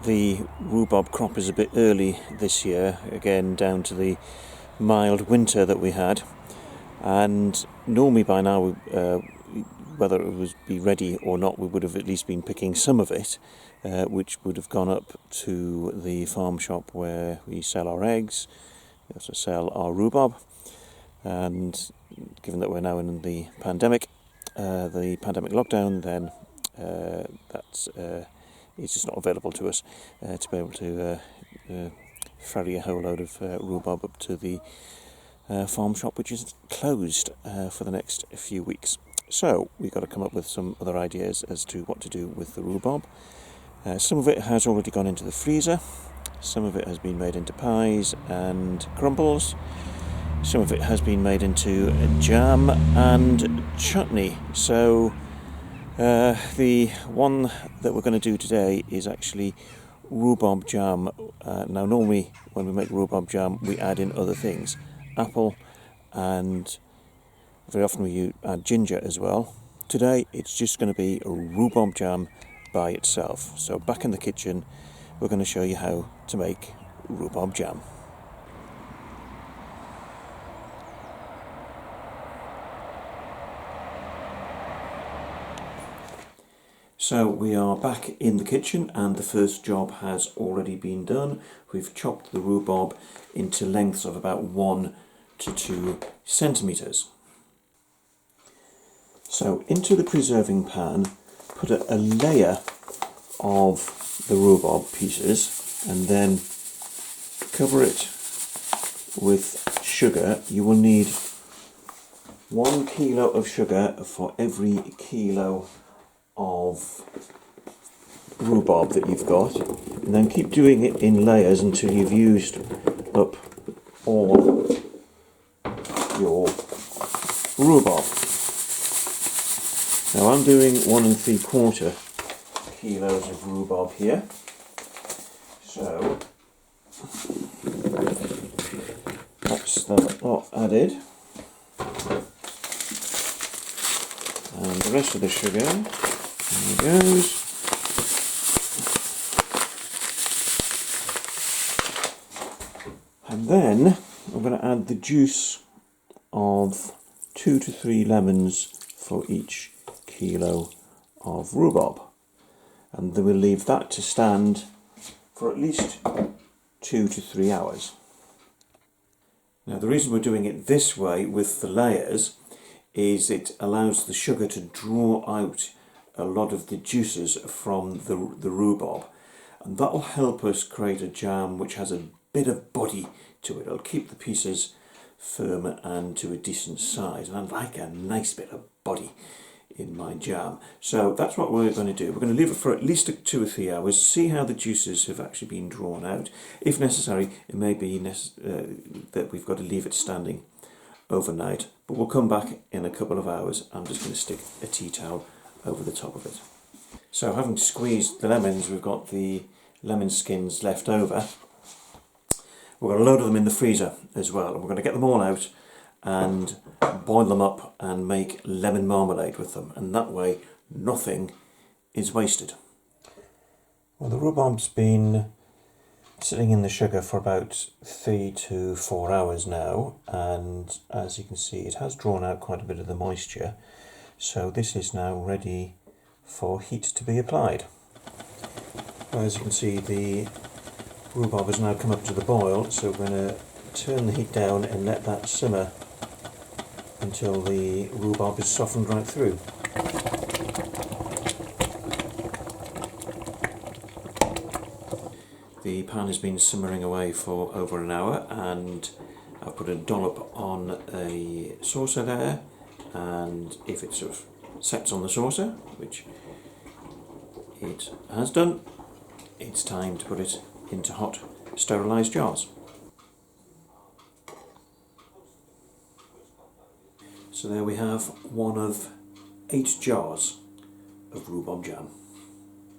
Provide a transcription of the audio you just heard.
The rhubarb crop is a bit early this year, again down to the mild winter that we had, and normally by now, whether it would be ready or not, we would have at least been picking some of it, which would have gone up to the farm shop where we sell our eggs. We also sell our rhubarb, and given that we're now in the pandemic lockdown, then it's just not available to us to be able to ferry a whole load of rhubarb up to the farm shop, which is closed for the next few weeks. So we've got to come up with some other ideas as to what to do with the rhubarb. Some of it has already gone into the freezer, some of it has been made into pies and crumbles, some of it has been made into jam and chutney. So the one that we're going to do today is actually rhubarb jam. Now normally when we make rhubarb jam we add in other things, apple, and very often we add ginger as well. Today it's just going to be a rhubarb jam by itself. So back in the kitchen we're going to show you how to make rhubarb jam. So we are back in the kitchen and the first job has already been done. We've chopped the rhubarb into lengths of about 1 to 2 centimetres. So into the preserving pan, put a layer of the rhubarb pieces and then cover it with sugar. You will need 1 kilo of sugar for every kilo of rhubarb that you've got, and then keep doing it in layers until you've used up all your rhubarb. Now I'm doing 1 3/4 kilos of rhubarb here, so that's that lot added, and the rest of the sugar. There it goes. And then I'm going to add the juice of 2 to 3 lemons for each kilo of rhubarb. And then we'll leave that to stand for at least 2 to 3 hours. Now the reason we're doing it this way with the layers is it allows the sugar to draw out a lot of the juices from the rhubarb, and that will help us create a jam which has a bit of body to it. It'll keep the pieces firm and to a decent size, and I like a nice bit of body in my jam. So that's what we're going to do. We're going to leave it for at least 2 or 3 hours, see how the juices have actually been drawn out. If necessary, it may be that we've got to leave it standing overnight, but we'll come back in a couple of hours. I'm just going to stick a tea towel over the top of it. So having squeezed the lemons, we've got the lemon skins left over. We're going to load them in the freezer as well, and we're going to get them all out and boil them up and make lemon marmalade with them, and that way nothing is wasted. Well, the rhubarb's been sitting in the sugar for about 3 to 4 hours now, and as you can see it has drawn out quite a bit of the moisture. So this is now ready for heat to be applied. As you can see, the rhubarb has now come up to the boil, so we're going to turn the heat down and let that simmer until the rhubarb is softened right through. The pan has been simmering away for over an hour, and I've put a dollop on a saucer there, and if it sort of sets on the saucer, which it has done, it's time to put it into hot sterilised jars. So there we have 1 of 8 jars of rhubarb jam.